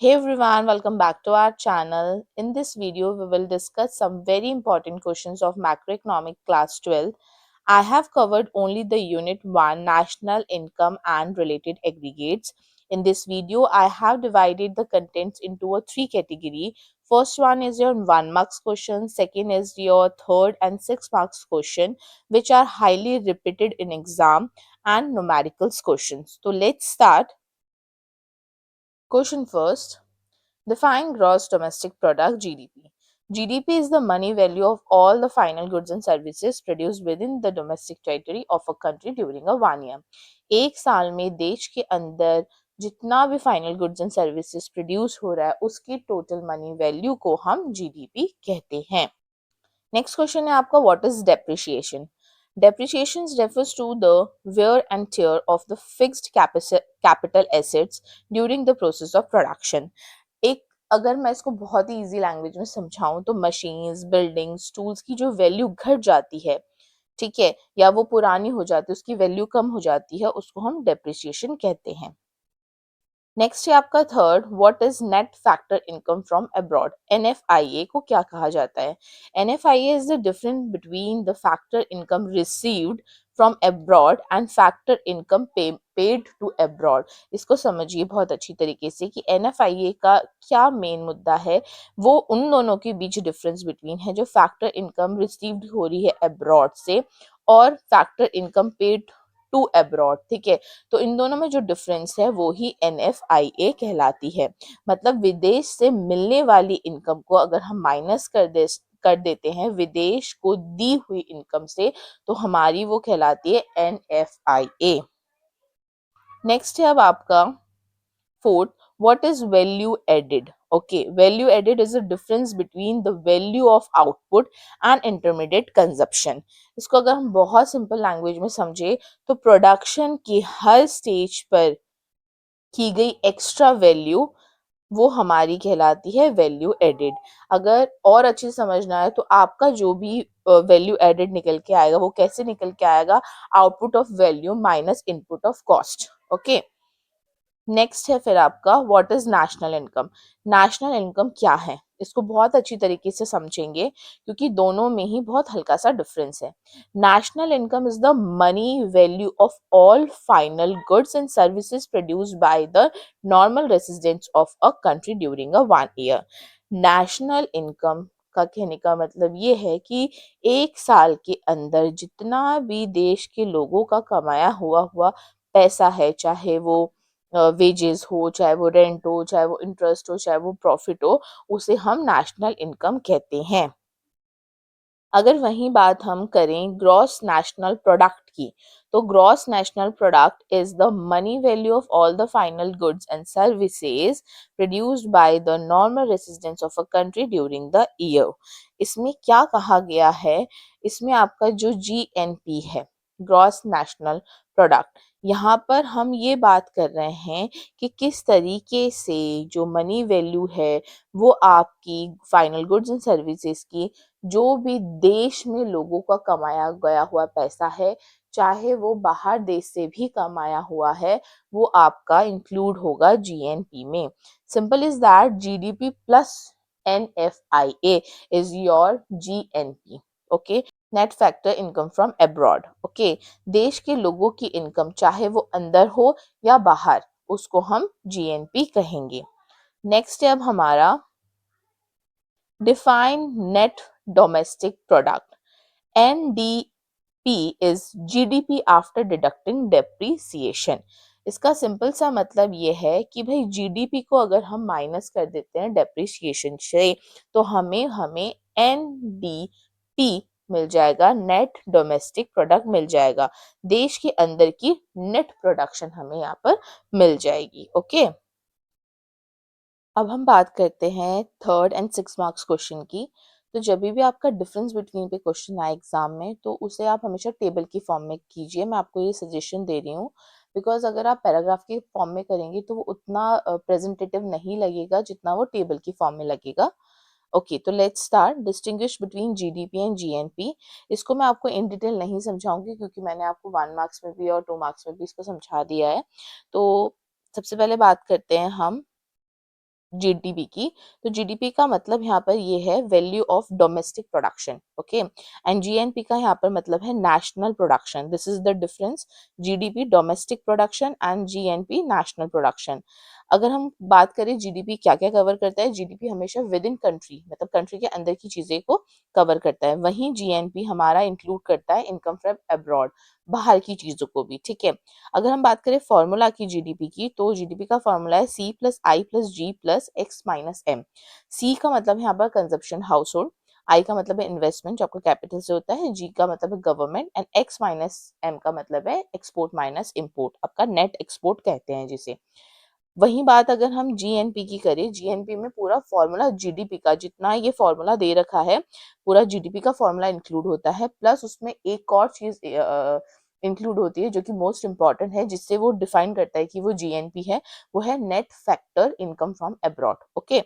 Hey everyone, welcome back to our channel. In this video, we will discuss some very important questions of macroeconomic class 12. I have covered only the unit 1 national income and related aggregates. In this video, I have divided the contents into a three category. First one is your 1 marks question, second is your third and 6 marks question which are highly repeated in exam and numericals questions. So let's start. Question first. Define gross domestic product (GDP). GDP is the money value of all the final goods and services produced within the domestic territory of a country during a 1 year. एक साल में देश के अंदर जितना भी final goods and services produce हो रहा है उसकी टोटल मनी वैल्यू को हम जीडीपी कहते हैं. नेक्स्ट क्वेश्चन है आपका what is depreciation. Depreciation refers to the wear and tear of the fixed capital assets during the process of production. एक अगर मैं इसको बहुत ही इजी लैंग्वेज में समझाऊं तो मशीन्स, बिल्डिंग्स, टूल्स की जो वैल्यू घट जाती है, ठीक है, या वो पुरानी हो जाती है, उसकी वैल्यू कम हो जाती है, उसको हम डेप्रिसिएशन कहते हैं. नेक्स्ट है आपका third what is net factor income from abroad. NFIA को क्या कहा जाता है? NFIA is the difference between the factor income received from abroad and factor income paid to abroad. इसको समझिए बहुत अच्छी तरीके से कि एनएफआईए का क्या मेन मुद्दा है. वो उन दोनों के बीच डिफरेंस बिटवीन है जो फैक्टर इनकम रिसीव्ड हो रही है अब्रॉड से और factor income paid to abroad, ठीक है. तो इन दोनों में जो डिफरेंस है वो ही एनएफआईए कहलाती है. मतलब विदेश से मिलने वाली इनकम को अगर हम माइनस कर देते हैं विदेश को दी हुई इनकम से तो हमारी वो कहलाती है एनएफआईए. नेक्स्ट है अब आपका fourth what is value added. Okay, value added is the difference between the value of output and intermediate consumption. इसको अगर हम बहुत सिंपल लैंग्वेज में समझे तो प्रोडक्शन की हर स्टेज पर की गई एक्स्ट्रा वैल्यू वो हमारी कहलाती है वैल्यू एडेड. अगर और अच्छी समझना है तो आपका जो भी वैल्यू एडेड निकल के आएगा वो कैसे निकल के आएगा? Output of value minus input of cost. Okay. Next है फिर आपका what is national income. National income क्या है इसको बहुत अच्छी तरीके से समझेंगे क्योंकि दोनों में ही बहुत हल्का सा डिफरेंस है. National income is the money value of all final goods and services produced by the normal residents of a country during a 1 year. National income का कहने का मतलब ये है कि एक साल के अंदर जितना भी देश के लोगों का कमाया हुआ पैसा है, चाहे वो वेजेस हो, चाहे वो रेंट हो, चाहे वो इंटरेस्ट हो, चाहे वो प्रॉफिट हो, उसे हम नेशनल इनकम कहते हैं. अगर वही बात हम करें ग्रॉस नेशनल प्रोडक्ट की तो gross national product is the money value of all the final goods and services produced by the normal residents of a country during the year. इसमें क्या कहा गया है? इसमें आपका जो जीएनपी है, ग्रॉस नेशनल प्रोडक्ट, यहाँ पर हम ये बात कर रहे हैं कि किस तरीके से जो मनी वैल्यू है वो आपकी फाइनल गुड्स एंड सर्विसेज की जो भी देश में लोगों का कमाया गया हुआ पैसा है, चाहे वो बाहर देश से भी कमाया हुआ है, वो आपका इंक्लूड होगा जीएनपी में. Simple is that GDP plus NFIA is your GNP. Okay. Net factor income from abroad. Okay. देश के लोगों की इनकम चाहे वो अंदर हो या बाहर उसको हम जीएनपी कहेंगे. नेक्स्ट है अब हमारा define net domestic product. NDP is GDP after deducting depreciation. इसका सिंपल सा मतलब ये है कि भाई जीडीपी को अगर हम माइनस कर देते हैं डेप्रिसिएशन से तो हमें हमें एनडीपी मिल जाएगा, नेट डोमेस्टिक प्रोडक्ट मिल जाएगा. देश के अंदर की नेट प्रोडक्शन हमें यहाँ पर मिल जाएगी. ओके. अब हम बात करते हैं थर्ड एंड 6 मार्क्स क्वेश्चन की. तो जब भी आपका डिफरेंस बिटवीन पे क्वेश्चन आए एग्जाम में तो उसे आप हमेशा टेबल की फॉर्म में कीजिए. मैं आपको ये सजेशन दे रही हूँ बिकॉज अगर आप पैराग्राफ के फॉर्म में करेंगे तो वो उतना प्रेजेंटेटिव नहीं लगेगा जितना वो टेबल की फॉर्म में लगेगा. ओके. तो let's start. Distinguish between GDP and GNP. इसको मैं आपको इन डिटेल नहीं समझाऊंगी क्योंकि मैंने आपको 1 मार्क्स में भी और 2 मार्क्स में भी इसको समझा दिया है. तो सबसे पहले बात करते हैं हम जीडीपी की। तो जीडीपी का मतलब यहाँ पर ये है value of domestic production, okay, and GNP का यहाँ पर मतलब है national production. This is the difference, GDP domestic production and GNP national production. अगर हम बात करें जीडीपी क्या क्या कवर करता है, जीडीपी हमेशा विद इन कंट्री, मतलब कंट्री के अंदर की चीजें को कवर करता है। वहीं जीएनपी हमारा इंक्लूड करता है इनकम फ्रॉम अब्रॉड, बाहर की चीजों को भी, ठीक है। अगर हम बात करें फॉर्मूला की जीडीपी की, तो जीडीपी का फॉर्मूला है C plus I plus G plus X minus M. सी का मतलब है यहाँ पर कंजप्शन हाउस होल्ड, आई का मतलब है इन्वेस्टमेंट जो आपका कैपिटल से होता है, जी का मतलब है government, and X minus M का मतलब है एक्सपोर्ट माइनस इम्पोर्ट, आपका नेट एक्सपोर्ट कहते हैं जिसे। वही बात अगर हम जीएनपी की करें, जीएनपी में पूरा फॉर्मूला जीडीपी का जितना ये फॉर्मूला दे रखा है, पूरा जीडीपी का फॉर्मूला इंक्लूड होता है, प्लस उसमें एक और चीज इंक्लूड होती है जो कि मोस्ट इंपॉर्टेंट है, जिससे वो डिफाइन करता है कि वो जीएनपी है, वो है net factor income from abroad, okay.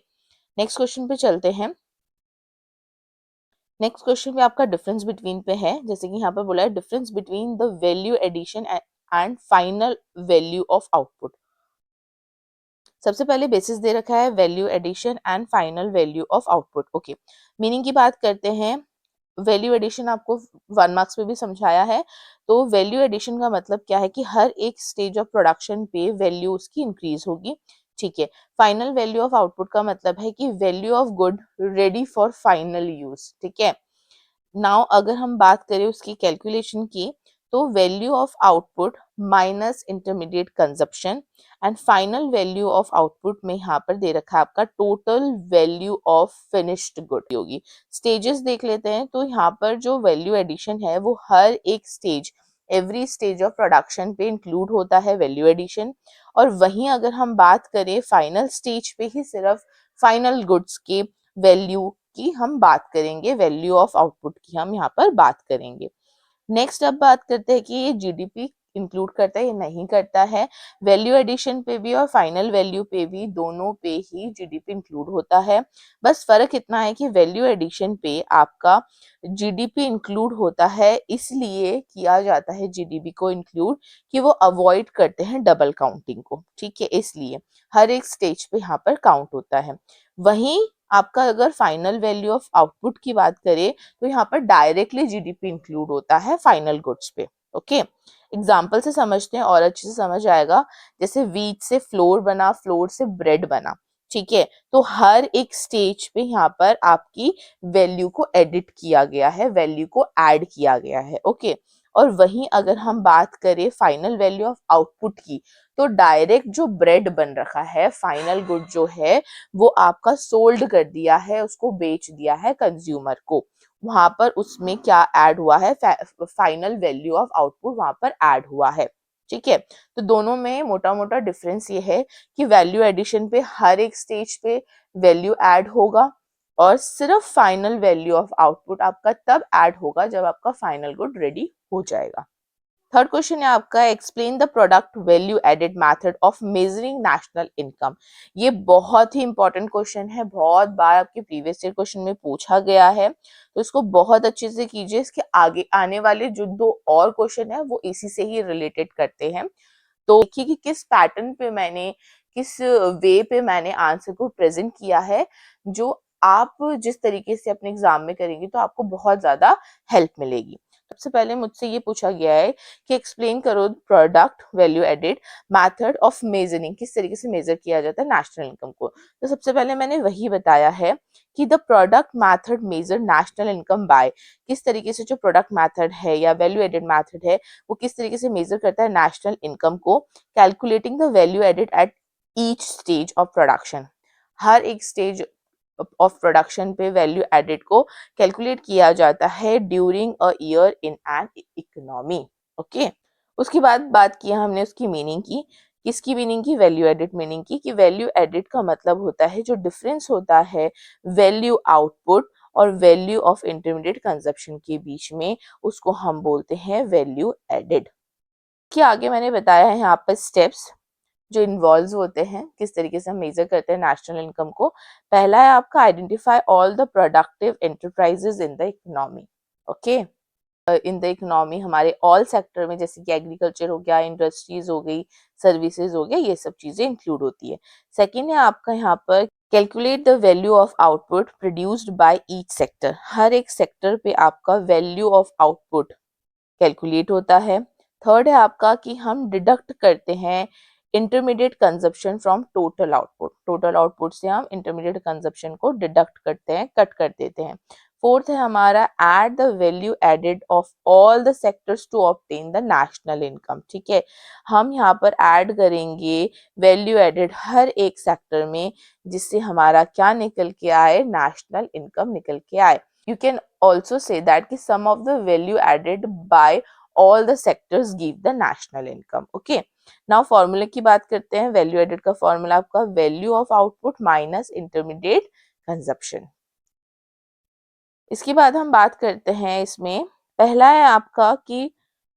Next question पे चलते हैं। नेक्स्ट क्वेश्चन पे आपका डिफरेंस बिटवीन पे है, जैसे कि यहाँ पे बोला है difference between the value addition and final value of output. सबसे पहले बेसिस दे रखा है value addition and final value of output, okay. Meaning की बात करते हैं, वैल्यू एडिशन आपको 1 मार्क्स में भी समझाया है। तो वैल्यू एडिशन का मतलब क्या है कि हर एक स्टेज ऑफ प्रोडक्शन पे वैल्यू उसकी इंक्रीज होगी, ठीक है। फाइनल वैल्यू ऑफ आउटपुट का मतलब है कि value of good ready for final use, ठीक है। नाउ अगर हम बात करें उसकी कैलकुलेशन की, तो value of output minus intermediate consumption and final value of output में यहाँ पर दे रखा है आपका total value of finished good होगी। स्टेजेस देख लेते हैं, तो यहाँ पर जो वैल्यू एडिशन है वो हर एक stage, every stage of production पे इंक्लूड होता है वैल्यू एडिशन। और वहीं अगर हम बात करें फाइनल स्टेज पे ही सिर्फ फाइनल गुड्स के वैल्यू की हम बात करेंगे, वैल्यू ऑफ आउटपुट की हम यहाँ पर बात करेंगे। नेक्स्ट अब बात करते हैं कि ये जीडीपी इंक्लूड करता है या नहीं करता है। वैल्यू एडिशन पे भी और फाइनल वैल्यू पे भी, दोनों पे ही जीडीपी इंक्लूड होता है। बस फर्क इतना है कि वैल्यू एडिशन पे आपका जीडीपी इंक्लूड होता है, इसलिए किया जाता है जीडीपी को इंक्लूड कि वो अवॉइड करते हैं डबल काउंटिंग को, ठीक है, इसलिए हर एक स्टेज पे यहाँ पर काउंट होता है। वहीं आपका अगर फाइनल वैल्यू ऑफ आउटपुट की बात करें, तो यहाँ पर डायरेक्टली जीडीपी इंक्लूड होता है फाइनल गुड्स पे, ओके। एग्जाम्पल से समझते हैं और अच्छे से समझ आएगा। जैसे व्हीट से फ्लोर बना, फ्लोर से ब्रेड बना, ठीक है। तो हर एक स्टेज पे यहाँ पर आपकी वैल्यू को एडिट किया गया है, वैल्यू को ऐड किया गया है, ओके। और वहीं अगर हम बात करें फाइनल वैल्यू ऑफ आउटपुट की, तो डायरेक्ट जो ब्रेड बन रखा है, फाइनल गुड जो है वो आपका सोल्ड कर दिया है, उसको बेच दिया है कंज्यूमर को, वहां पर उसमें क्या ऐड हुआ है, फाइनल वैल्यू ऑफ आउटपुट वहां पर ऐड हुआ है, ठीक है। तो दोनों में मोटा मोटा डिफरेंस ये है कि वैल्यू एडिशन पे हर एक स्टेज पे वैल्यू ऐड होगा, और सिर्फ फाइनल वैल्यू ऑफ आउटपुट आपका तब ऐड होगा जब आपका फाइनल गुड रेडी हो जाएगा। थर्ड क्वेश्चन है आपका, explain the product value added method of measuring national income. ये बहुत ही इंपॉर्टेंट क्वेश्चन है, बहुत बार आपके प्रीवियस ईयर क्वेश्चन में पूछा गया है, तो इसको बहुत अच्छे से कीजिए। इसके आगे आने वाले जो 2 और क्वेश्चन है वो इसी से ही रिलेटेड करते हैं। तो देखिए कि किस पैटर्न पे मैंने, किस वे पे मैंने आंसर को प्रेजेंट किया है, जो आप जिस तरीके से अपने एग्जाम में करेंगे तो आपको बहुत ज्यादा हेल्प मिलेगी। सबसे पहले मुझसे ये पूछा गया है कि एक्सप्लेन करो product value added method of measuring, किस तरीके से मेजर किया जाता है नेशनल इनकम को। तो सबसे पहले मैंने वही बताया है कि the product method measure national income by, किस तरीके से जो प्रोडक्ट मेथड है या वैल्यू एडेड मेथड है वो किस तरीके से मेजर करता है नेशनल इनकम को। Calculating the value added at each stage of production, हर एक स्टेज ऑफ प्रोडक्शन पे वैल्यू एडेड को कैलकुलेट किया जाता है during a year in an economy, okay. उसके बाद बात की हमने उसकी मीनिंग की, किसकी मीनिंग की, वैल्यू एडिट मीनिंग की, कि वैल्यू एडिट का मतलब होता है जो डिफरेंस होता है वैल्यू आउटपुट और वैल्यू ऑफ इंटरमीडिएट कंजप्शन के बीच में, उसको हम बोलते हैं वैल्यू एडिड। कि आगे मैंने बताया है यहाँ पर स्टेप्स जो इन्वॉल्व होते हैं, किस तरीके से हम मेजर करते हैं नेशनल इनकम को। पहला है आपका identify all the productive enterprises in the economy, okay. In the economy हमारे ऑल सेक्टर में, जैसे कि एग्रीकल्चर हो गया, इंडस्ट्रीज हो गई, सर्विसेज हो गया, ये सब चीजें इंक्लूड होती है। सेकेंड है आपका यहाँ पर calculate the value of output produced by each sector, हर एक सेक्टर पे आपका वैल्यू ऑफ आउटपुट कैलकुलेट होता है। थर्ड है आपका कि हम डिडक्ट करते हैं intermediate consumption from total output, total output से हम इंटरमीडिएट कंजप्शन को डिडक्ट करते हैं, कट कर देते हैं। फोर्थ है हमारा add the value added of all the sectors to obtain the national income, ठीक है, हम यहाँ पर ऐड करेंगे वैल्यू एडेड हर एक सेक्टर में, जिससे हमारा क्या निकल के आए, नेशनल इनकम निकल के आए। You can also say that कि sum of the value added by all the sectors give the national income. Okay. Now formula की बात करते हैं। value added का formula आपका value of output minus intermediate consumption। इसके बाद हम बात करते हैं, इसमें पहला है आपका कि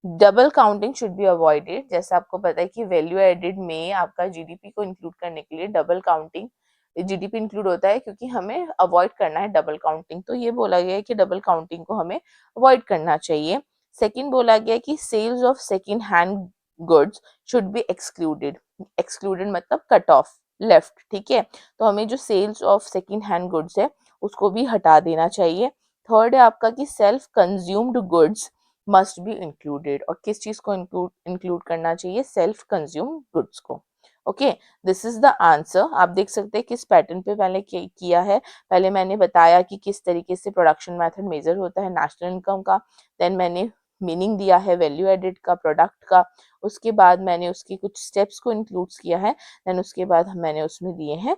double counting should be avoided. जैसे आपको पता है कि वैल्यू एडेड में आपका जीडीपी को इंक्लूड करने के लिए डबल काउंटिंग, जीडीपी इंक्लूड होता है क्योंकि हमें अवॉइड करना है डबल काउंटिंग, तो ये बोला गया है कि डबल काउंटिंग को हमें अवॉइड करना चाहिए। सेकंड बोला गया है कि sales of second hand goods should be excluded, excluded मतलब कट ऑफ, लेफ्ट, ठीक है, तो हमें जो sales of second hand goods है उसको भी हटा देना चाहिए। थर्ड है आपका कि self consumed goods must be included, और किस चीज को इंक्लूड करना चाहिए, सेल्फ कंज्यूम्ड गुड्स को। Okay, this is the answer. आप देख सकते हैं किस पैटर्न पे पहले किया है। पहले मैंने बताया कि किस तरीके से प्रोडक्शन मेथड मेजर होता है नेशनल इनकम का, देन मैंने मीनिंग दिया है वैल्यू एडेड का, प्रोडक्ट का, उसके बाद मैंने उसकी कुछ स्टेप्स को इंक्लूड किया है, देन उसके बाद मैंने उसमें दिए हैं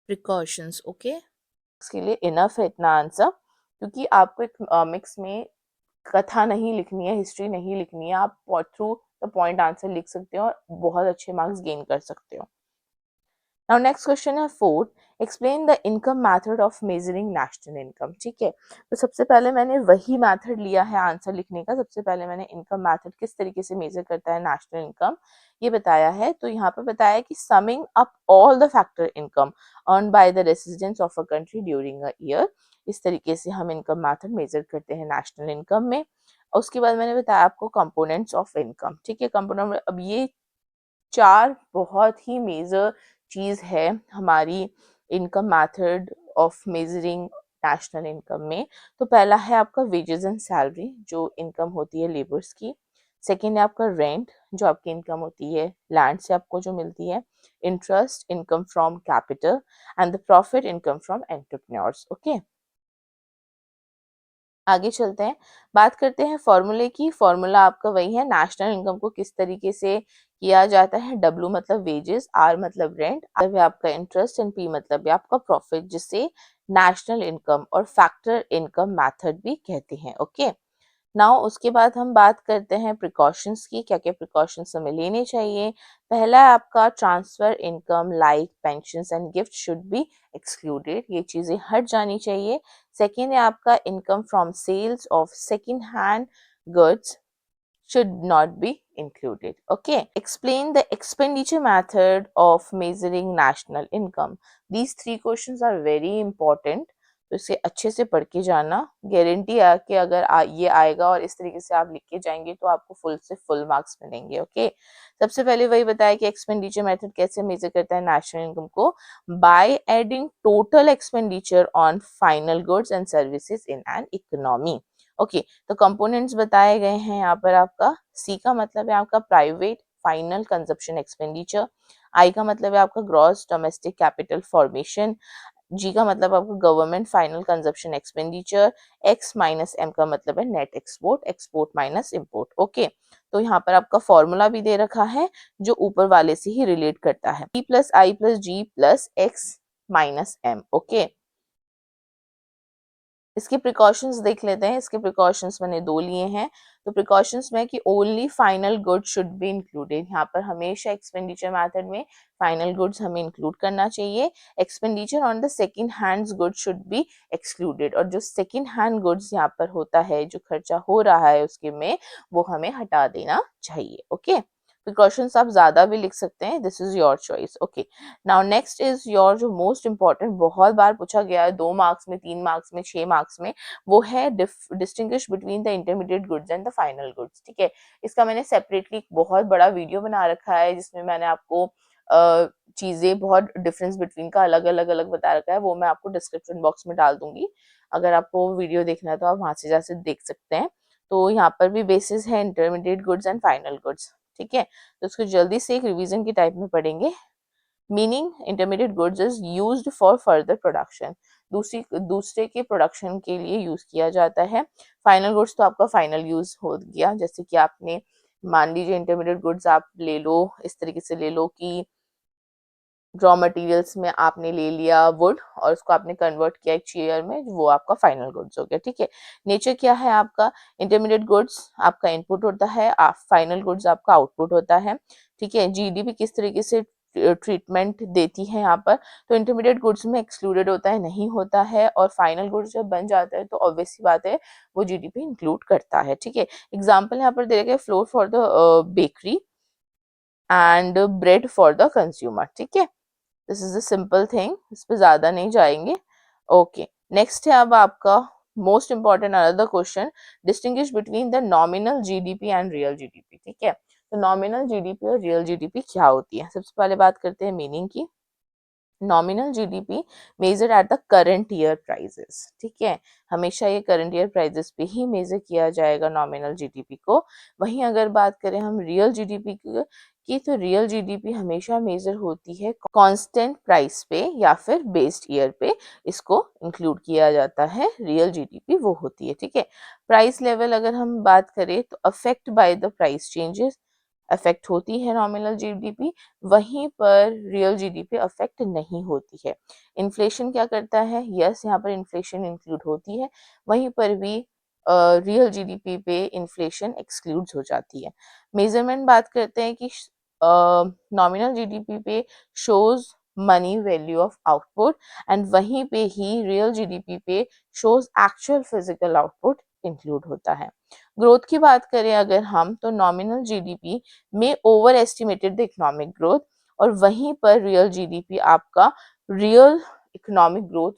प्रिकॉशंस। ओके, इसके लिए इनफ है इतना आंसर, क्योंकि आपको एक मिक्स में कथा नहीं लिखनी है, हिस्ट्री नहीं लिखनी है, आप थ्रू द पॉइंट आंसर लिख सकते हो और बहुत अच्छे मार्क्स गेन कर सकते हो। नाउ नेक्स्ट क्वेश्चन है fourth, explain the income method of measuring national income, ठीक है, तो सबसे पहले मैंने वही मेथड लिया है आंसर लिखने का। सबसे पहले मैंने इनकम मेथड किस तरीके से मेजर करता है नेशनल इनकम ये बताया है। तो यहाँ पे बताया कि summing up all the factor income earn by the residents of a country during a year, इस तरीके से हम इनकम मेथड मेजर करते हैं नेशनल इनकम में। उसके बाद मैंने बताया आपको कंपोनेंट्स ऑफ इनकम, ठीक है, कंपोनेंट, अब ये चार बहुत ही मेजर चीज है हमारी income method of measuring national income में। तो पहला है आपका वेजेस एंड सैलरी, जो इनकम होती है लेबर्स की। सेकेंड है आपका रेंट, जो आपकी इनकम होती है लैंड से आपको जो मिलती है। Interest income from capital, and the profit income from entrepreneurs. Okay, आगे चलते हैं, बात करते हैं फॉर्मूले की। फॉर्मूला आपका वही है, नेशनल इनकम को किस तरीके से किया जाता है। डब्ल्यू मतलब वेजेस, आर मतलब रेंट, आर है आपका इंटरेस्ट, एंड पी मतलब है आपका प्रॉफिट, जिसे नेशनल इनकम और फैक्टर इनकम मेथड भी कहते हैं। ओके, नाउ उसके बाद हम बात करते हैं प्रिकॉशंस की, क्या क्या प्रिकॉशंस हमें लेने चाहिए। पहला है आपका transfer income like pensions and gift should be excluded, ये चीजें हट जानी चाहिए। सेकेंड है आपका income from sales of second hand goods should not be included. Okay, explain the expenditure method of measuring national income. These three questions are very important, तो इसे अच्छे से पढ़ के जाना। गारंटी है कि अगर ये आएगा और इस तरीके से आप लिख के जाएंगे तो आपको फुल से फुल मार्क्स मिलेंगे। ओके, सबसे पहले वही बताया कि एक्सपेंडिचर मेथड कैसे मेजर करता है नेशनल इनकम को, by adding total expenditure on final goods and services in an economy. Okay, तो कंपोनेंट्स बताए गए हैं यहाँ पर आपका। सी का मतलब है आपका private final consumption expenditure, I का मतलब है आपका gross domestic capital formation, G का मतलब आपका government final consumption expenditure, X minus M का मतलब है net export, export minus import. Okay, तो यहाँ पर आपका फॉर्मूला भी दे रखा है जो ऊपर वाले से ही रिलेट करता है, E plus I plus G plus X minus M. Okay, इसके प्रिकॉशंस देख लेते हैं। इसके प्रिकॉशंस मैंने दो लिए हैं। तो प्रिकॉशंस में कि only final good should be included, यहाँ पर हमेशा एक्सपेंडिचर मेथड में फाइनल गुड्स हमें इंक्लूड करना चाहिए। Expenditure on the second hand good should be excluded, और जो सेकंड हैंड गुड्स यहाँ पर होता है, जो खर्चा हो रहा है उसके में, वो हमें हटा देना चाहिए। ओके, प्रिकॉशंस आप ज्यादा भी लिख सकते हैं, this is your choice. Okay, now next is your जो मोस्ट इंपॉर्टेंट, बहुत बार पूछा गया है, 2 मार्क्स में, 3 मार्क्स में, 6 मार्क्स में, वो है distinguish between the intermediate goods and the final goods. ठीक है, इसका मैंने सेपरेटली बहुत बड़ा वीडियो बना रखा है जिसमें मैंने आपको चीजें बहुत डिफरेंस बिटवीन का अलग अलग अलग बता रखा है, वो मैं आपको डिस्क्रिप्शन बॉक्स में डाल दूंगी। अगर आपको वीडियो देखना है तो आप वहां से जा देख सकते हैं। तो यहाँ पर भी बेसिस है intermediate goods and final goods, ठीक है। तो इसको जल्दी से एक रिवीजन की टाइप में पढ़ेंगे। Meaning intermediate goods is used for further production, दूसरे के प्रोडक्शन के लिए यूज किया जाता है। फाइनल गुड्स तो आपका फाइनल यूज हो गया, जैसे कि आपने मान लीजिए इंटरमीडिएट गुड्स आप ले लो, इस तरीके से ले लो कि रॉ मटेरियल्स में आपने ले लिया वुड और उसको आपने कन्वर्ट किया एक चेयर में, वो आपका फाइनल गुड्स हो गया, ठीक है। नेचर क्या है आपका, इंटरमीडिएट गुड्स आपका इनपुट होता है, फाइनल गुड्स आपका आउटपुट होता है, ठीक है। जीडीपी किस तरीके से ट्रीटमेंट देती है यहाँ पर, तो इंटरमीडिएट गुड्स में एक्सक्लूडेड होता है, नहीं होता है, और फाइनल गुड्स जब बन जाता है तो ऑब्वियस सी बात है वो जीडीपी इंक्लूड करता है, ठीक है। एग्जाम्पल यहाँ पर दे रखे floor for the bakery and bread for the consumer, ठीक है। This is a simple thing, इस पे ज्यादा नहीं जाएंगे। ओके, नेक्स्ट है अब आपका most important another question, distinguish between the nominal GDP and real GDP, ठीक है। तो नॉमिनल जीडीपी और रियल जीडीपी क्या होती है, सबसे पहले बात करते हैं मीनिंग की। Nominal GDP measure at the current year prices, ठीक है। हमेशा ये करंट ईयर प्राइजेस पे ही मेजर किया जाएगा नॉमिनल जीडीपी को। वहीं अगर बात करें हम रियल जीडीपी की तो रियल जीडीपी हमेशा मेजर होती है कांस्टेंट प्राइस पे या फिर बेस्ड ईयर पे, इसको इंक्लूड किया जाता है, रियल जीडीपी वो होती है, ठीक है। प्राइस लेवल अगर हम बात करें तो affect by the price changes affect होती है नॉमिनल जीडीपी, वहीं पर रियल जीडीपी अफेक्ट नहीं होती है। इन्फ्लेशन क्या करता है, यस यहाँ पर इन्फ्लेशन इंक्लूड होती है, वहीं पर भी रियल जीडीपी पे इन्फ्लेशन एक्सक्लूड हो जाती है। मेजरमेंट बात करते हैं कि नॉमिनल जीडीपी पे shows money value of output and वहीं पे ही रियल जीडीपी पे shows actual physical output include होता है। ग्रोथ की बात करें अगर हम, तो नॉमिनल जीडीपी में over estimated the economic growth, और वहीं पर रियल जीडीपी आपका रियल इकोनॉमिक ग्रोथ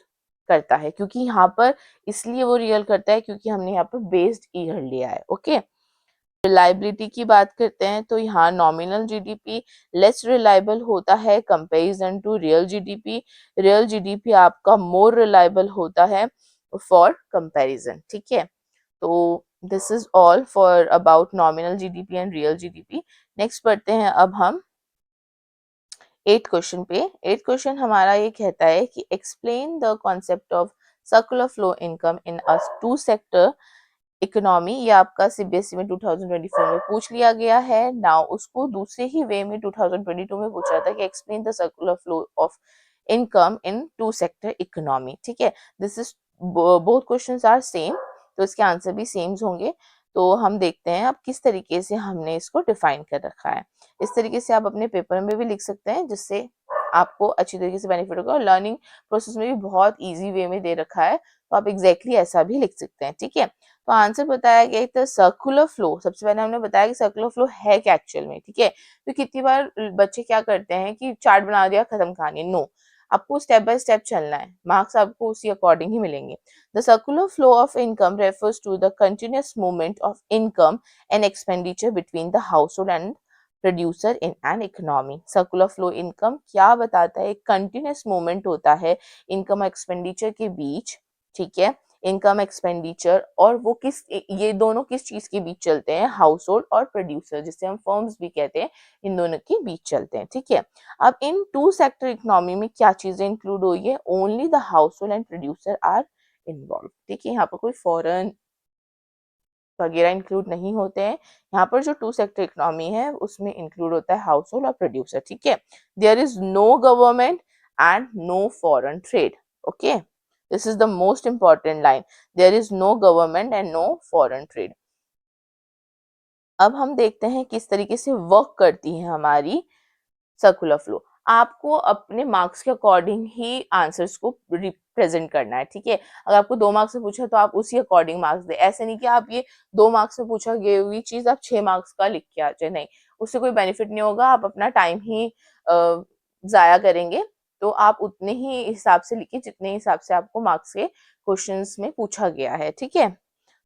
करता है, क्योंकि यहाँ पर इसलिए वो रियल करता है क्योंकि हमने यहाँ पर बेस्ड ईयर लिया है, ओके। रिलायबिलिटी की बात करते हैं तो यहाँ नॉमिनल जीडीपी लेस रिलायबल होता है comparison to real GDP, real GDP आपका मोर रिलायबल होता है फॉर कंपैरिजन, ठीक है। तो this is all for about nominal GDP and real GDP. Next पढ़ते हैं अब हम 8th क्वेश्चन पे। 8th क्वेश्चन हमारा ये कहता है कि explain the concept of circular flow income in a two sector economy. ये आपका सीबीएसई में 2024 में पूछ लिया गया है। नाउ उसको दूसरे ही वे में 2022 में पूछा था कि explain the circular flow of income in two sector economy, ठीक है। This is both questions are same, तो इसके आंसर भी सेम होंगे। तो हम देखते हैं अब किस तरीके से हमने इसको डिफाइन कर रखा है। इस तरीके से आप अपने पेपर में भी लिख सकते हैं, जिससे आपको अच्छी तरीके से बेनिफिट होगा, और लर्निंग प्रोसेस में भी बहुत इजी वे में दे रखा है, तो आप एग्जैक्टली ऐसा भी लिख सकते हैं, ठीक है। तो आंसर बताया गया तो सर्कुलर फ्लो, सबसे पहले हमने बताया कि सर्कुलर फ्लो है क्या एक्चुअल में, ठीक है। तो कितनी बार बच्चे क्या करते हैं कि चार्ट बना दिया खत्म कहानी, नो, आपको स्टेप बाय स्टेप चलना है, मार्क्स आपको उसी अकॉर्डिंग ही मिलेंगे। The circular flow of income refers to the continuous movement of income and expenditure between the household and producer in an economy. Circular flow income क्या बताता है, continuous movement होता है इनकम एक्सपेंडिचर के बीच, ठीक है। इनकम एक्सपेंडिचर और वो किस, ये दोनों किस चीज के बीच चलते हैं, हाउस होल्ड और प्रोड्यूसर, जिसे हम फर्म्स भी कहते हैं, इन दोनों के बीच चलते हैं, ठीक है। अब इन टू सेक्टर इकोनॉमी में क्या चीजें इंक्लूड हुई है, only the household and producer are involve, ठीक है। यहाँ पर कोई फॉरेन वगैरह इंक्लूड नहीं होते हैं। यहाँ पर जो टू सेक्टर इकोनॉमी है उसमें इंक्लूड होता है हाउस होल्ड और प्रोड्यूसर, ठीक है। There is no government and no foreign trade, okay. This is the most important line, there is no government and no foreign trade. अब हम देखते हैं किस तरीके से वर्क करती है हमारी सर्कुलर फ्लो। आपको अपने मार्क्स के अकॉर्डिंग ही आंसर्स को रिप्रेजेंट करना है, ठीक है। अगर आपको 2 मार्क्स से पूछा तो आप उसी अकॉर्डिंग मार्क्स दे, ऐसे नहीं कि आप ये 2 मार्क्स से पूछा गई हुई चीज आप 6 मार्क्स का लिख के आ जाए, नहीं, उससे कोई बेनिफिट नहीं होगा, आप अपना टाइम ही जाया करेंगे। तो आप उतने ही हिसाब से लिखिए जितने हिसाब से आपको मार्क्स के क्वेश्चंस में पूछा गया है, ठीक है।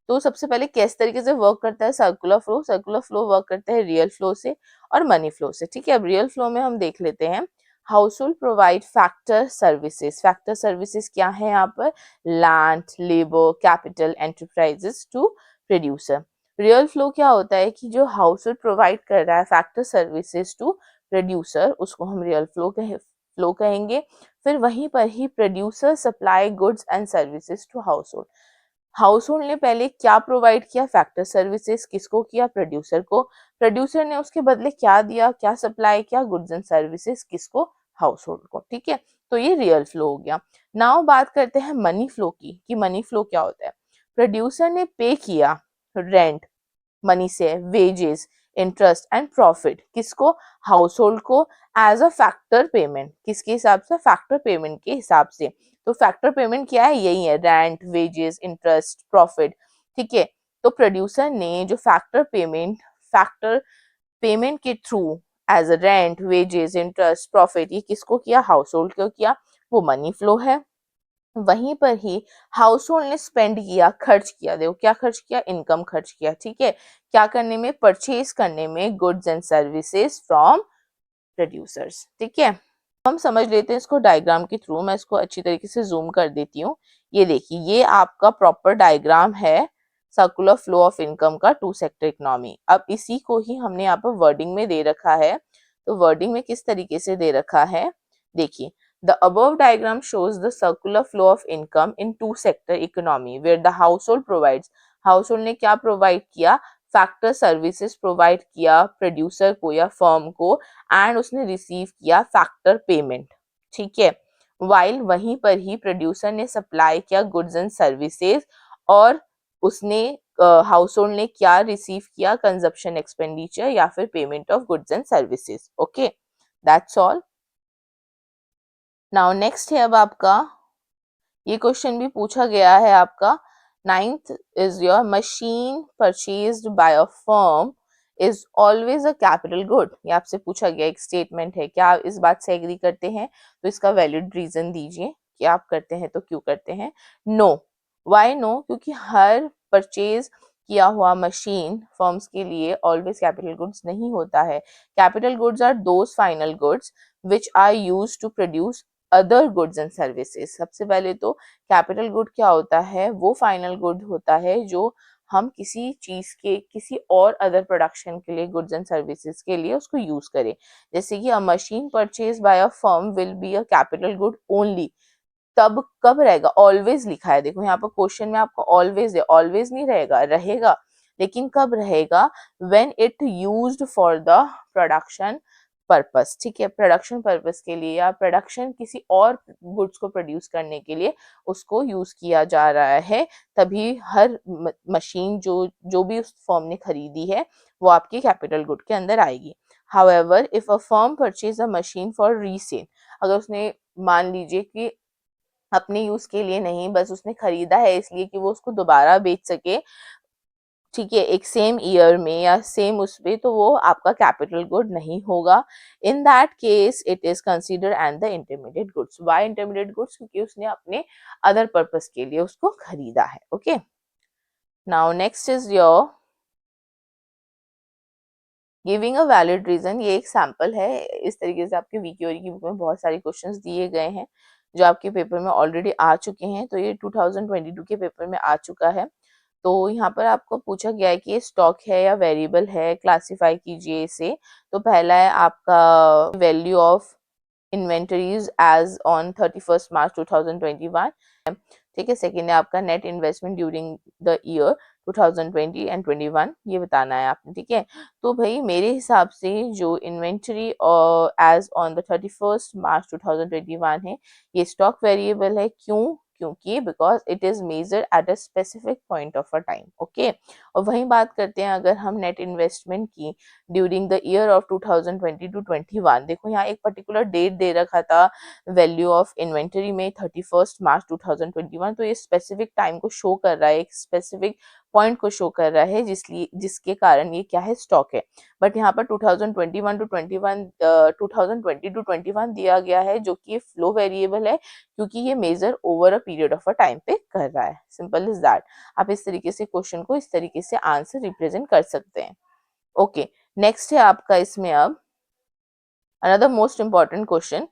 तो सबसे पहले किस तरीके से वर्क करता है circular flow? Circular flow work करता है रियल फ्लो से और मनी फ्लो से, ठीक है। अब रियल फ्लो में हम देख लेते हैं, household provide factor services. Factor services क्या है यहाँ पर? Land, labour, capital, enterprises to producer. Real flow क्या होता है कि जो हाउस होल्ड प्रोवाइड कर रहा है फैक्टर सर्विसेज टू प्रोड्यूसर, उसको हम रियल फ्लो कहेंगे। फिर वहीं पर ही producer supply goods and services to household. Household ने पहले क्या प्रोवाइड किया? Factor services. किसको किया? प्रोड्यूसर को। प्रोड्यूसर ने उसके बदले क्या दिया, क्या सप्लाई किया? Goods and services. किसको? हाउस होल्ड को, ठीक है। तो ये रियल फ्लो हो गया। नाउ बात करते हैं मनी फ्लो की, कि मनी फ्लो क्या होता है। प्रोड्यूसर ने पे किया रेंट मनी से, वेजेस, इंटरेस्ट एंड प्रॉफिट। किसको? हाउस होल्ड को, एज अ फैक्टर पेमेंट। किसके हिसाब से? फैक्टर पेमेंट के हिसाब से। तो फैक्टर पेमेंट क्या है? यही है, रेंट, वेजेस, इंटरेस्ट, प्रॉफिट, ठीक है। तो प्रोड्यूसर ने जो फैक्टर पेमेंट के through as a rent, wages, interest, profit, ये किसको किया? हाउस होल्ड को किया, वो मनी फ्लो है। वहीं पर ही हाउस होल्ड ने स्पेंड किया, खर्च किया, देखो क्या खर्च किया? इनकम खर्च किया, ठीक है। क्या करने में? परचेज करने में goods and services from producers, ठीक है। हम समझ लेते हैं इसको डायग्राम के थ्रू। मैं इसको अच्छी तरीके से जूम कर देती हूँ। ये देखिए, ये आपका प्रॉपर डायग्राम है सर्कुलर फ्लो ऑफ इनकम का टू सेक्टर इकोनॉमी। अब इसी को ही हमने यहाँ पर वर्डिंग में दे रखा है। तो वर्डिंग में किस तरीके से दे रखा है, देखिए, the above diagram shows the circular flow of income in two sector economy where the household provides. Household ने क्या प्रोवाइड किया? फैक्टर सर्विसेज प्रोवाइड किया प्रोड्यूसर को या फर्म को, एंड उसने रिसीव किया फैक्टर पेमेंट, ठीक है। वाइल वहीं पर ही प्रोड्यूसर ने सप्लाई किया गुड्स एंड सर्विसेज, और उसने हाउस होल्ड ने क्या रिसीव किया? कंजप्शन एक्सपेंडिचर या फिर payment of goods and services, okay, that's all. Now next है अब आपका, ये क्वेश्चन भी पूछा गया है आपका, ninth is your machine purchased bye a firm is always a capital good. ये आपसे पूछा गया, एक स्टेटमेंट है, क्या आप इस बात से एग्री करते हैं? तो इसका वैलिड रीजन दीजिए कि आप करते हैं तो क्यों करते हैं। नो। Why no? क्योंकि हर परचेज किया हुआ मशीन फर्म्स के लिए ऑलवेज कैपिटल गुड्स नहीं होता है। Capital goods are those final goods which are use to produce other goods and services. सबसे पहले तो कैपिटल गुड क्या होता है? वो फाइनल गुड होता है जो हम किसी चीज के किसी और अदर प्रोडक्शन के लिए, गुड्स एंड सर्विसेज के लिए उसको यूज करें। जैसे कि अ machine purchase by a firm will be a capital good only. तब कब रहेगा? ऑलवेज लिखा है, देखो यहाँ पर क्वेश्चन में आपको ऑलवेज है, ऑलवेज नहीं रहेगा, रहेगा, लेकिन कब रहेगा? When it used for the production purpose, ठीक है। प्रोडक्शन पर्पस के लिए या प्रोडक्शन किसी और गुड्स को प्रोड्यूस करने के लिए उसको यूज किया जा रहा है, तभी हर मशीन जो जो भी उस फर्म ने खरीदी है वो आपकी कैपिटल गुड के अंदर आएगी। However if a firm purchase a machine for resale, अगर उसने मान लीजिए कि अपने यूज के लिए नहीं, बस उसने खरीदा है इसलिए कि वो उसको दोबारा बेच सके, ठीक है, एक सेम ईयर में या सेम उस पे, तो वो आपका कैपिटल गुड नहीं होगा। In that case it is considered and the intermediate goods. Why intermediate goods? क्योंकि उसने अपने अदर पर्पस के लिए उसको खरीदा है, okay. Now next is your giving a valid reason. ये एक सैंपल है, इस तरीके से आपके वीकेओरी की बुक में बहुत सारे क्वेश्चंस दिए गए हैं जो आपके पेपर में ऑलरेडी आ चुके हैं। तो ये 2022 के पेपर में आ चुका है। तो यहाँ पर आपको पूछा गया है कि ये स्टॉक है या वेरिएबल है, क्लासिफाई कीजिए इसे। तो पहला है आपका value of inventories as on 31 March 2021, ठीक है। सेकेंड है आपका net investment during the year 2020 and 21, ये बताना है आपने, ठीक है। तो भाई मेरे हिसाब से जो inventory as on the 31 March 2021 है, ये स्टॉक वेरिएबल है। क्यों? क्योंकि because it is measure at a specific point of a time, okay. और वही बात करते हैं अगर हम नेट इन्वेस्टमेंट की during the year of 2020 to 21, देखो यहाँ एक पर्टिकुलर डेट दे रखा था वैल्यू ऑफ इन्वेंटरी में 31 मार्च 2021, तो ये स्पेसिफिक टाइम को शो कर रहा है, एक स्पेसिफिक पॉइंट को शो कर रहा है, जिसके कारण ये क्या है, स्टॉक है। बट यहाँ पर 2020 टू 21 दिया गया है, जो कि फ्लो वेरिएबल है, क्योंकि ये measure over a period of a time पे कर रहा है। Simple is that. आप इस तरीके से क्वेश्चन को इस तरीके से आंसर रिप्रेजेंट कर सकते हैं। ओके, नेक्स्ट है आपका इसमें अब अनदर मोस्ट इम्पॉर्टेंट क्वेश्चन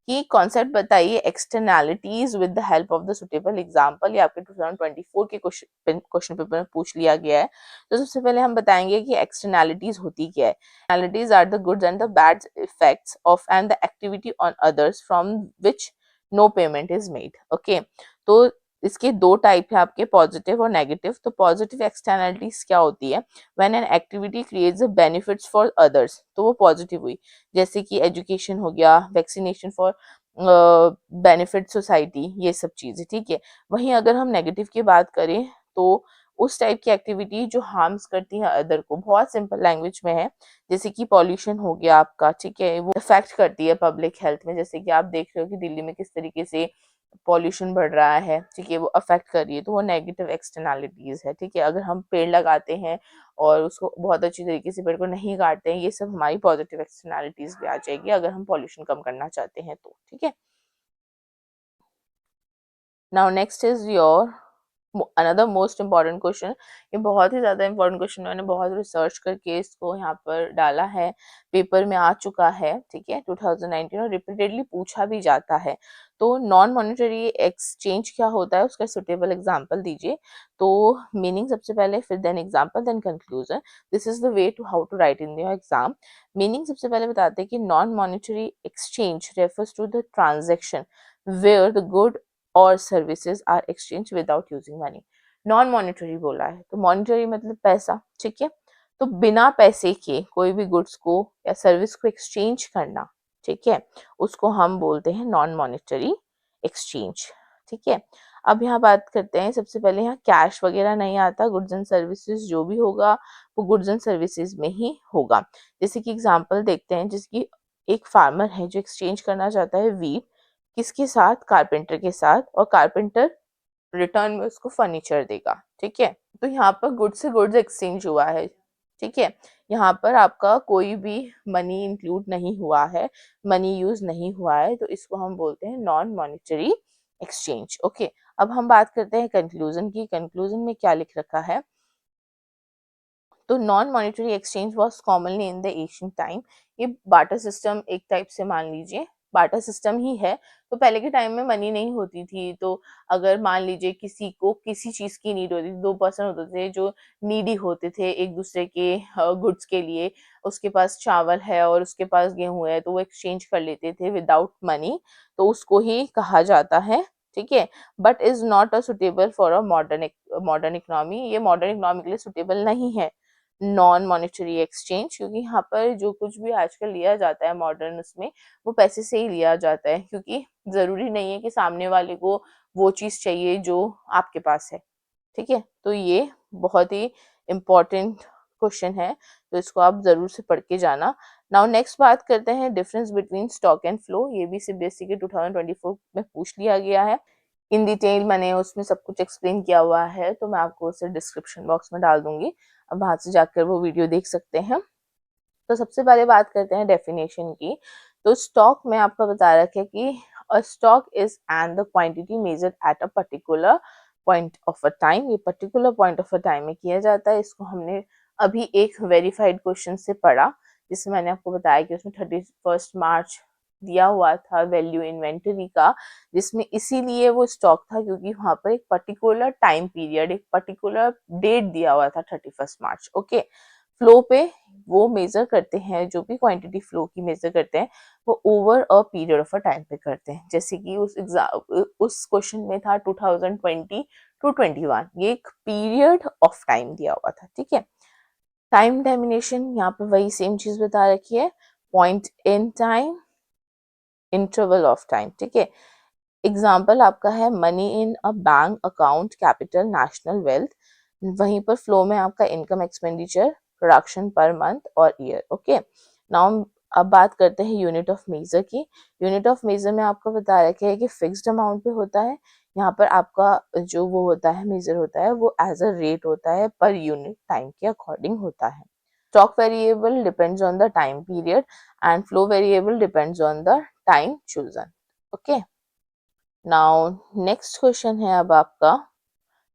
कि कॉन्सेप्ट बताइए externalities with the help of the suitable example. ये आपके 2024 के क्वेश्चन पेपर में पूछ लिया गया है। तो सबसे पहले हम बताएंगे कि एक्सटर्नैलिटीज होती क्या है। Externalities are the goods and the bad effects of and the activity on others from which no payment is made. Okay, तो इसके दो टाइप है आपके, पॉजिटिव और नेगेटिव। तो पॉजिटिव एक्सटर्नैलिटीज क्या होती है, when an activity creates the benefits for others, तो वो पॉजिटिव हुई। जैसे कि एजुकेशन हो गया, वैक्सीनेशन फॉर बेनिफिट सोसाइटी, ये सब चीजें, ठीक है। वहीं अगर हम नेगेटिव की बात करें तो उस टाइप की एक्टिविटी जो हार्म्स करती है अदर को, बहुत सिंपल लैंग्वेज में है, जैसे कि पॉल्यूशन हो गया आपका, ठीक है, वो इफेक्ट करती है पब्लिक हेल्थ में। जैसे कि आप देख रहे हो कि दिल्ली में किस तरीके से पॉल्यूशन बढ़ रहा है, ठीक है, वो अफेक्ट कर रही है, तो वो नेगेटिव एक्सटर्नैलिटीज है, ठीक है। अगर हम पेड़ लगाते हैं और उसको बहुत अच्छी तरीके से पेड़ को नहीं काटते हैं, ये सब हमारी पॉजिटिव एक्सटर्नैलिटीज भी आ जाएगी अगर हम पॉल्यूशन कम करना चाहते हैं तो, ठीक है। Now next is your another most important question. ये बहुत ही ज्यादा इम्पोर्टेंट क्वेश्चन, मैंने बहुत रिसर्च करके इसको यहाँ पर डाला है, पेपर में आ चुका है, ठीक है, 2019, और रिपीटेडली पूछा भी जाता है। तो नॉन मॉनेटरी एक्सचेंज क्या होता है, उसका सुटेबल एग्जांपल दीजिए। तो मीनिंग सबसे पहले, फिर then example, then conclusion. This is the way to how to write in your exam. Meaning सबसे पहले बताते हैं कि non monetary exchange refers to the transaction where the good और services are exchange without using money. Non monetary बोला है, तो monetary मतलब पैसा, ठीक है। तो बिना पैसे के कोई भी गुड्स को या सर्विस को एक्सचेंज करना, ठीक है, उसको हम बोलते हैं नॉन मॉनिटरी एक्सचेंज, ठीक है। अब यहाँ बात करते हैं, सबसे पहले यहाँ कैश वगैरह नहीं आता, गुड्स एंड सर्विसेज जो भी होगा वो गुड्स एंड सर्विसेज में ही होगा। जैसे कि एग्जांपल देखते हैं, जिसकी एक फार्मर है जो एक्सचेंज करना चाहता है वीट, किसके साथ, कारपेंटर के साथ, और कारपेंटर रिटर्न में उसको फर्नीचर देगा, ठीक है। तो यहाँ पर गुड्स से गुड्स एक्सचेंज हुआ है, ठीक है। यहाँ पर आपका कोई भी मनी इंक्लूड नहीं हुआ है, मनी यूज नहीं हुआ है, तो इसको हम बोलते हैं नॉन मॉनिटरी एक्सचेंज। ओके, अब हम बात करते हैं कंक्लूजन की। कंक्लूजन में क्या लिख रखा है, तो non monetary exchange was commonly in the Asian time. ये बाटर सिस्टम एक टाइप से मान लीजिए, बाटर सिस्टम ही है। तो पहले के टाइम में मनी नहीं होती थी, तो अगर मान लीजिए किसी को किसी चीज की नीड होती थी, दो पर्सन होते थे जो नीडी होते थे एक दूसरे के गुड्स के लिए, उसके पास चावल है और उसके पास गेहूं है, तो वो एक्सचेंज कर लेते थे विदाउट मनी, तो उसको ही कहा जाता है, ठीक है। But is not a suitable for a modern economy. ये मॉडर्न इकोनॉमी के लिए सुटेबल नहीं है नॉन मॉनेटरी एक्सचेंज, क्योंकि यहाँ पर जो कुछ भी आजकल लिया जाता है मॉडर्न, उसमें वो पैसे से ही लिया जाता है, क्योंकि जरूरी नहीं है कि सामने वाले को वो चीज चाहिए जो आपके पास है, ठीक है। तो ये बहुत ही इम्पोर्टेंट क्वेश्चन है, तो इसको आप जरूर से पढ़ के जाना। नाउ नेक्स्ट बात करते हैं difference between stock and flow. ये भी सीबीएसई के 2024 में पूछ लिया गया है इन डिटेल। मैंने उसमें सब कुछ एक्सप्लेन किया हुआ है, तो मैं आपको उसे डिस्क्रिप्शन बॉक्स में डाल दूंगी, अब वहां से जाकर वो वीडियो देख सकते हैं। तो सबसे पहले बात करते हैं डेफिनेशन की। तो स्टॉक में आपको बता रखा है कि a stock is and the quantity measured at a particular point of a time. ये particular point of a time में किया जाता है। इसको हमने अभी एक वेरीफाइड क्वेश्चन से पढ़ा, जिसमें मैंने आपको बताया कि उसमें 31 मार्च दिया हुआ था वैल्यू इन्वेंटरी का, जिसमें इसीलिए वो स्टॉक था क्योंकि वहां पर एक पर्टिकुलर टाइम पीरियड, एक पर्टिकुलर डेट दिया हुआ था 31 मार्च। ओके, फ्लो पे वो मेजर करते हैं, जो भी क्वांटिटी फ्लो की मेजर करते हैं वो over a period of a time पे करते हैं। जैसे कि उस क्वेश्चन में था 2020 टू 21, ये एक पीरियड ऑफ टाइम दिया हुआ था, ठीक है। टाइम डेमिनेशन यहाँ पे वही सेम चीज बता रखी है, point in time, interval of time, ठीक है। एग्जाम्पल आपका है money in a bank account, capital, national wealth. वहीं पर फ्लो में आपका income, expenditure, production per month और ईयर। ओके, नाउ अब बात करते हैं यूनिट ऑफ मेजर की। यूनिट ऑफ मेजर में आपको बता रखा है कि फिक्स्ड अमाउंट पे होता है यहाँ पर आपका जो वो होता है मेजर होता है वो एज अ रेट होता है पर यूनिट टाइम के अकॉर्डिंग होता है. Stock variable depends on the time period and flow variable depends on the time chosen. Okay. Now next question है अब आपका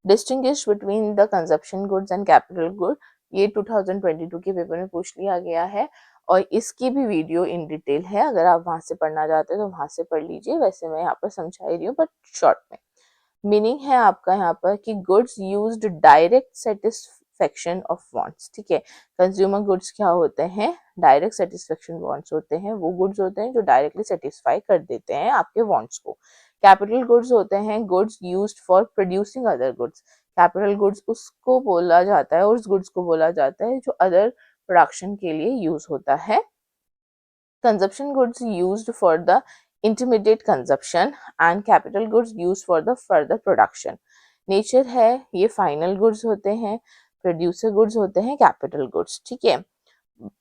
distinguish between the consumption goods and capital good. ये 2022 के paper में पूछ लिया गया है और इसकी भी वीडियो इन डिटेल है. अगर आप वहां से पढ़ना चाहते हैं तो वहां से पढ़ लीजिए. वैसे मैं यहाँ पर समझा ही रही हूँ बट शॉर्ट में. मीनिंग है आपका यहाँ पर कि goods used direct satisfaction of wants. ठीक है. कंज्यूमर गुड्स क्या होते हैं? डायरेक्ट सेटिस्फेक्शन वांट्स होते हैं. वो गुड्स होते हैं जो डायरेक्टली सेटिस्फाई कर देते हैं आपके वांट्स को. कैपिटल गुड्स होते हैं goods used for producing other goods. Capital goods उसको बोला जाता है, उस गुड्स को बोला जाता है जो अदर प्रोडक्शन के लिए यूज होता है. Consumption goods used for the intermediate consumption and capital goods used for the further production. Nature है ये फाइनल गुड्स होते हैं, प्रोड्यूसर गुड्स होते हैं, कैपिटल गुड्स. ठीक है.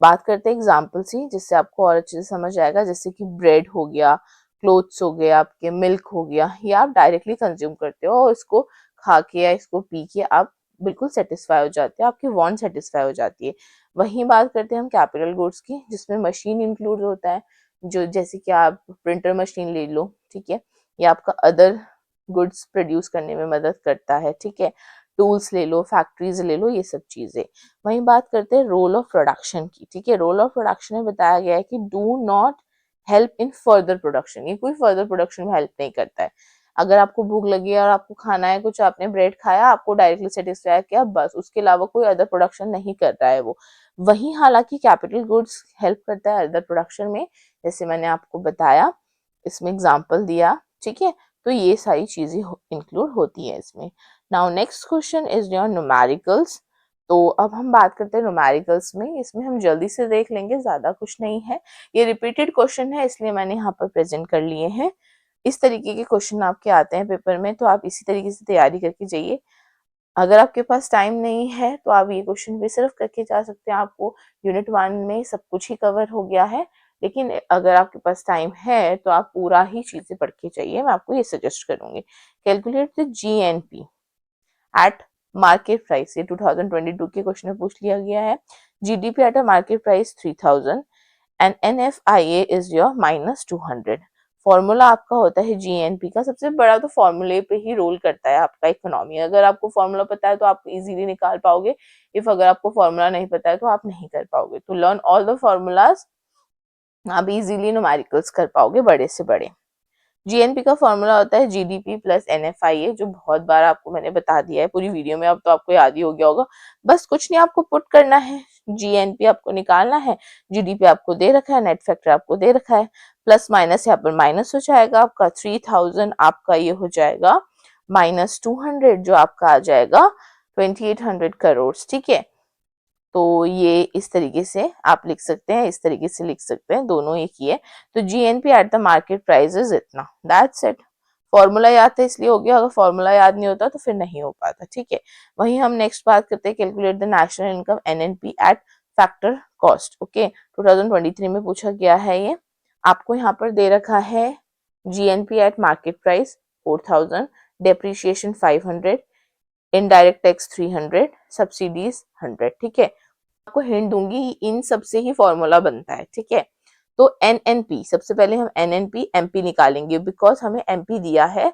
बात करते हैं एग्जाम्पल से जिससे आपको और अच्छे से समझ आएगा. जैसे कि ब्रेड हो गया, क्लोथ्स हो गया, आपके मिल्क हो गया, ये आप डायरेक्टली कंज्यूम करते हो और इसको खा के या इसको पी के आप बिल्कुल सेटिस्फाई हो जाते हैं, आपकी वांट सेटिस्फाई हो जाती है. वहीं बात करते हैं हम कैपिटल गुड्स की जिसमें मशीन इंक्लूड होता है. जो जैसे कि आप प्रिंटर मशीन ले लो. ठीक है. ये आपका अदर गुड्स प्रोड्यूस करने में मदद करता है. ठीक है. टूल्स ले लो, फैक्ट्रीज ले लो, ये सब चीजें. वहीं बात करते हैं रोल ऑफ प्रोडक्शन की. ठीक है. रोल ऑफ प्रोडक्शन में बताया गया है कि do not help in further production. ये कोई फर्दर प्रोडक्शन में हेल्प नहीं करता है. अगर आपको भूख लगी है और आपको खाना है कुछ, आपने ब्रेड खाया, आपको डायरेक्टली सेटिस्फाई किया, बस उसके अलावा कोई अदर प्रोडक्शन नहीं कर रहा है वो. वहीं हालांकि कैपिटल गुड्स हेल्प करता है अदर प्रोडक्शन में, जैसे मैंने आपको बताया, इसमें एग्जांपल दिया. ठीक है. तो ये सारी चीजें इंक्लूड होती है इसमें. Now next question is your numericals. तो अब हम बात करते हैं न्यूमेरिकल्स में. इसमें हम जल्दी से देख लेंगे, ज्यादा कुछ नहीं है. ये रिपीटेड क्वेश्चन है इसलिए मैंने यहाँ पर प्रेजेंट कर लिए हैं. इस तरीके के क्वेश्चन आपके आते हैं पेपर में, तो आप इसी तरीके से तैयारी करके जाइए. अगर आपके पास टाइम नहीं है तो आप ये क्वेश्चन भी सिर्फ करके जा सकते हैं. आपको यूनिट 1 में सब कुछ ही कवर हो गया है. लेकिन अगर आपके पास टाइम है तो आप पूरा ही चीजें पढ़ के जाइए. मैं आपको ये सजेस्ट करूंगी. Calculate the GNP eight market price. ये 2022 के क्वेश्चन में पूछ लिया गया है. GDP at a market price 3000 and NFIA is your -200. Formula आपका होता है जीएनपी का. सबसे बड़ा तो फॉर्मूले पे ही रोल करता है आपका इकोनॉमी. अगर आपको फॉर्मूला पता है तो आप इजीली निकाल पाओगे. इफ अगर आपको फॉर्मूला नहीं पता है तो आप नहीं कर पाओगे. तो लर्न ऑल द फॉर्मूलाज, आप इजीली न्यूमेरिकल्स कर पाओगे बड़े से बड़े. जीएनपी का फॉर्मूला होता है जीडीपी प्लस एनएफआईए, जो बहुत बार आपको मैंने बता दिया है पूरी वीडियो में. अब तो आपको याद ही हो गया होगा. बस कुछ नहीं, आपको पुट करना है. जीएनपी आपको निकालना है, जीडीपी आपको दे रखा है, नेट फैक्टर आपको दे रखा है, प्लस माइनस यहाँ पर माइनस हो जाएगा आपका. 3000 आपका ये हो जाएगा -200 जो आपका आ जाएगा 2800 करोड़. ठीक है. तो ये इस तरीके से आप लिख सकते हैं, इस तरीके से लिख सकते हैं, दोनों एक ही है. तो GNP at the market price is इतना. That's it. फॉर्मूला याद था इसलिए हो गया. अगर फॉर्मूला याद नहीं होता तो फिर नहीं हो पाता. ठीक है. वहीं हम नेक्स्ट बात करते हैं calculate the national income NNP eight factor cost. Okay. 2023 में पूछा गया है ये. आपको यहाँ पर दे रखा है GNP eight market price 4000, depreciation 500, indirect tax 300, subsidies 100. ठीक है. आपको हिंट दूंगी, इन सब से ही फॉर्मूला बनता है. ठीक है. तो एनएनपी, सबसे पहले हम एनएनपी एमपी निकालेंगे बिकॉज हमें एमपी दिया है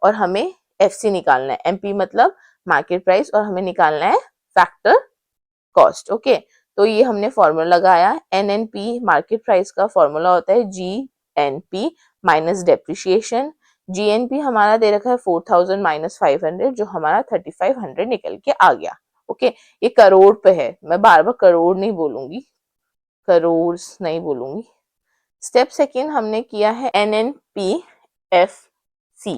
और हमें एफसी निकालना है. एमपी मतलब मार्केट प्राइस और हमें निकालना है फैक्टर कॉस्ट. ओके. तो ये हमने फॉर्मूला लगाया. एनएनपी मार्केट प्राइस का फॉर्मूला होता है जीएनपी माइनस डेप्रिसिएशन. जीएनपी हमारा दे रखा है 4000 माइनस 500 जो हमारा 3500 निकल के आ गया. ओके. ये करोड़ पे है, मैं बार बार करोड़ नहीं बोलूंगी, करोड़ नहीं बोलूंगी. स्टेप सेकेंड हमने किया है NNP F C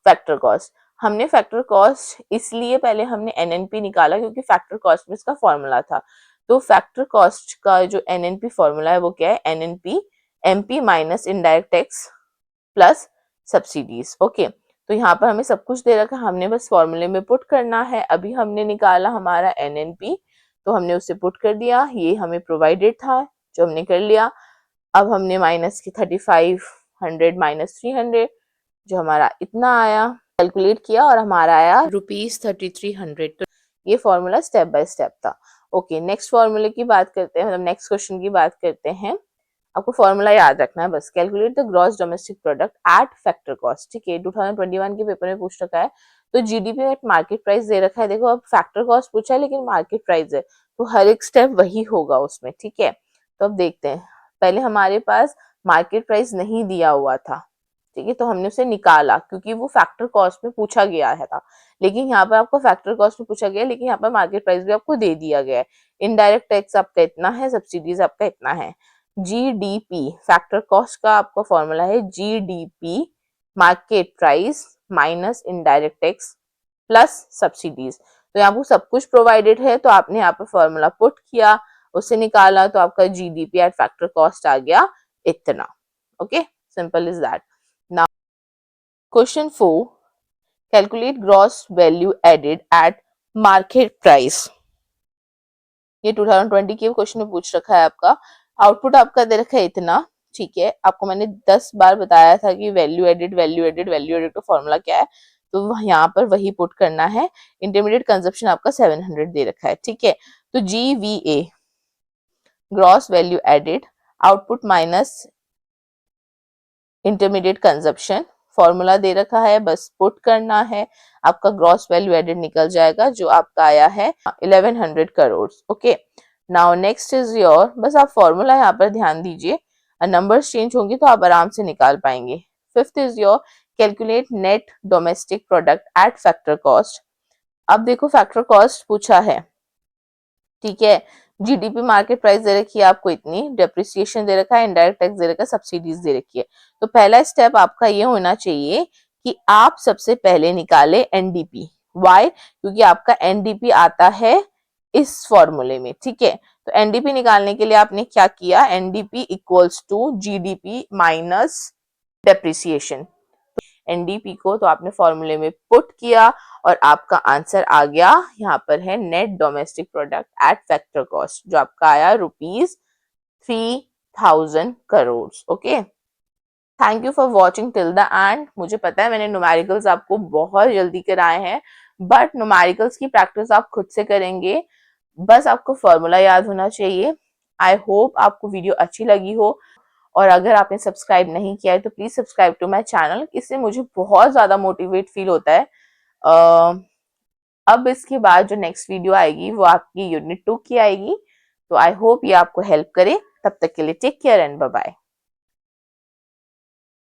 factor cost. हमने फैक्टर कॉस्ट इसलिए पहले हमने एनएनपी निकाला क्योंकि फैक्टर कॉस्ट में इसका फॉर्मूला था. तो फैक्टर कॉस्ट का जो एनएनपी फॉर्मूला है वो क्या है? NNP MP minus indirect tax plus subsidies. Okay. तो यहाँ पर हमें सब कुछ दे रखा है, हमने बस फॉर्मूले में पुट करना है. अभी हमने निकाला हमारा एनएनपी तो हमने उसे पुट कर दिया. ये हमें प्रोवाइडेड था जो हमने कर लिया. अब हमने माइनस की 3500 माइनस 300 जो हमारा इतना आया कैलकुलेट किया और हमारा आया ₹3300। तो ये फॉर्मूला स्टेप बाय स्टेप था। ओके, नेक्स्ट फॉर्मूले की बात करते हैं, मतलब नेक्स्ट क्वेश्चन की बात करते हैं। आपको फॉर्मूला याद रखना है बस। Calculate the gross domestic product at factor cost. ठीक है, 2021 के पेपर में पूछ रखा है। तो जीडीपी एट मार्केट प्राइस दे रखा है। देखो अब फैक्टर कॉस्ट पूछा है लेकिन मार्केट प्राइस है, तो हर एक स्टेप वही होगा उसमें। ठीक है, तो अब देखते हैं। पहले हमारे पास मार्केट प्राइस नहीं दिया हुआ था, ठीक है, तो हमने उसे निकाला क्योंकि वो फैक्टर कॉस्ट में पूछा गया है था। लेकिन यहाँ पर आपको फैक्टर कॉस्ट में पूछा गया है, लेकिन यहाँ पर मार्केट प्राइस भी आपको दे दिया गया है। इनडायरेक्ट टैक्स आपका इतना है, सब्सिडीज आपका इतना है। जीडीपी फैक्टर कॉस्ट का आपका फॉर्मूला है GDP market price minus indirect tax plus subsidies. तो यहाँ पर सब कुछ प्रोवाइडेड है, तो आपने यहाँ पर फॉर्मूला पुट किया, उससे निकाला, तो आपका जीडीपी एट फैक्टर कॉस्ट आ गया इतना। Okay, simple is that. Now question 4, calculate gross value added at market price. ये 2020 के क्वेश्चन में पूछ रखा है आपका। आउटपुट आपका दे रखा है इतना। ठीक है, आपको मैंने 10 बार बताया था कि value added value added value added का फॉर्मूला क्या है, तो यहाँ पर वही पुट करना है। इंटरमीडिएट कंजप्शन आपका 700 दे रखा है। ठीक है, तो GVA gross value added output minus intermediate consumption, formula दे रखा है, बस पुट करना है। आपका ग्रॉस वैल्यू एडेड निकल जाएगा जो आपका आया है 1100 crore. Okay, now next is your, बस आप फॉर्मूला यहाँ पर ध्यान दीजिए, नंबर्स चेंज होंगे तो आप आराम से निकाल पाएंगे। Fifth is your calculate net domestic product at factor cost. अब देखो फैक्टर कॉस्ट पूछा है, ठीक है, जीडीपी मार्केट प्राइस दे रखी है आपको इतनी, डेप्रिसिएशन दे रखा है, इनडायरेक्ट टैक्स दे रखा है, सब्सिडीज दे रखी है। तो पहला स्टेप आपका ये होना चाहिए कि आप सबसे पहले निकाले एनडीपी। वाई? क्योंकि आपका एनडीपी आता है इस फॉर्मूले में। ठीक है, तो एनडीपी निकालने के लिए आपने क्या किया, NDP equals to GDP minus depreciation. NDP को तो आपने फॉर्मूले में पुट किया और आपका आंसर आ गया, यहाँ पर है net domestic product at factor cost, जो आपका आया ₹3000 crore. Okay, thank you for watching till the end. मुझे पता है मैंने न्यूमेरिकल्स आपको बहुत जल्दी कराए हैं, बट न्यूमेरिकल्स की प्रैक्टिस आप खुद से करेंगे, बस आपको फॉर्मूला याद होना चाहिए। आई होप आपको वीडियो अच्छी लगी हो, और अगर आपने सब्सक्राइब नहीं किया है तो please subscribe to my channel, इससे मुझे बहुत ज्यादा मोटिवेट फील होता है। अब इसके बाद जो नेक्स्ट वीडियो आएगी वो आपकी यूनिट 2 की आएगी, तो आई होप ये आपको हेल्प करे। तब तक के लिए take care and bye bye.